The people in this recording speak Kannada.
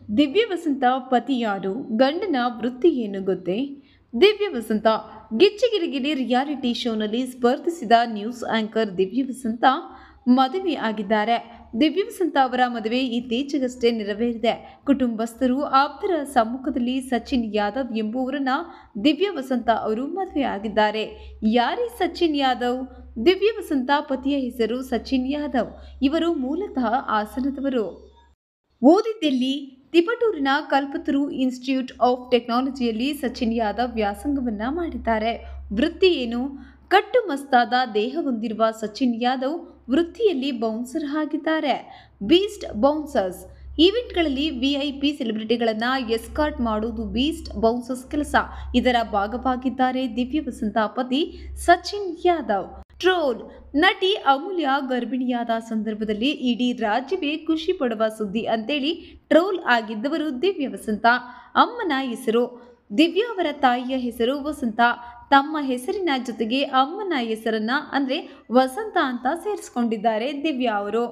ದಿವ್ಯ ವಸಂತ ಪತಿ ಯಾರು, ಗಂಡನ ವೃತ್ತಿ ಏನು ಗೊತ್ತೇ? ದಿವ್ಯ ವಸಂತ ಗಿಚ್ಚಿಗಿರಿಗಿರಿ ರಿಯಾಲಿಟಿ ಶೋನಲ್ಲಿ ಸ್ಪರ್ಧಿಸಿದ ನ್ಯೂಸ್ ಆಂಕರ್ ದಿವ್ಯ ವಸಂತ ಮದುವೆ ಆಗಿದ್ದಾರೆ. ದಿವ್ಯ ವಸಂತ ಅವರ ಮದುವೆ ಇತ್ತೀಚೆಗಷ್ಟೇ ನೆರವೇರಿದೆ. ಕುಟುಂಬಸ್ಥರು ಆಪ್ತರ ಸಮ್ಮುಖದಲ್ಲಿ ಸಚಿನ್ ಯಾದವ್ ಎಂಬುವರನ್ನ ದಿವ್ಯ ವಸಂತ ಅವರು ಮದುವೆ ಆಗಿದ್ದಾರೆ. ಯಾರೇ ಸಚಿನ್ ಯಾದವ್? ದಿವ್ಯ ವಸಂತ ಪತಿಯ ಹೆಸರು ಸಚಿನ್ ಯಾದವ್. ಇವರು ಮೂಲತಃ ಹಾಸನದವರು. ಓದಿದ್ದೆಲ್ಲಿ? ತಿಪಟೂರಿನ ಕಲ್ಪತರು ಇನ್ಸ್ಟಿಟ್ಯೂಟ್ ಆಫ್ ಟೆಕ್ನಾಲಜಿಯಲ್ಲಿ ಸಚಿನ್ ಯಾದವ್ ವ್ಯಾಸಂಗವನ್ನ ಮಾಡಿದ್ದಾರೆ. ವೃತ್ತಿ ಏನು? ಕಟ್ಟುಮಸ್ತಾದ ದೇಹ ಹೊಂದಿರುವ ಸಚಿನ್ ಯಾದವ್ ವೃತ್ತಿಯಲ್ಲಿ ಬೌನ್ಸರ್ ಆಗಿದ್ದಾರೆ. ಬೀಸ್ಟ್ ಬೌನ್ಸರ್ಸ್ ಈವೆಂಟ್ಗಳಲ್ಲಿ ವಿಐಪಿ ಸೆಲೆಬ್ರಿಟಿಗಳನ್ನ ಎಸ್ಕಾರ್ಟ್ ಮಾಡುವುದು ಬೀಸ್ಟ್ ಬೌನ್ಸರ್ಸ್ ಕೆಲಸ. ಇದರ ಭಾಗವಾಗಿದ್ದಾರೆ ದಿವ್ಯ ವಸಂತ ಪತಿ ಸಚಿನ್ ಯಾದವ್. ಟ್ರೋಲ್: ನಟಿ ಅಮೂಲ್ಯ ಗರ್ಭಿಣಿಯಾದ ಸಂದರ್ಭದಲ್ಲಿ ಇಡೀ ರಾಜ್ಯವೇ ಖುಷಿ ಪಡುವ ಸುದ್ದಿ ಅಂತೇಳಿ ಟ್ರೋಲ್ ಆಗಿದ್ದವರು ದಿವ್ಯ ವಸಂತ. ಅಮ್ಮನ ಹೆಸರು ದಿವ್ಯಾ ಅವರ ತಾಯಿಯ ಹೆಸರು ವಸಂತ. ತಮ್ಮ ಹೆಸರಿನ ಜೊತೆಗೆ ಅಮ್ಮನ ಹೆಸರನ್ನ ಅಂದ್ರೆ ವಸಂತ ಅಂತ ಸೇರಿಸಿಕೊಂಡಿದ್ದಾರೆ ದಿವ್ಯಾ ಅವರು.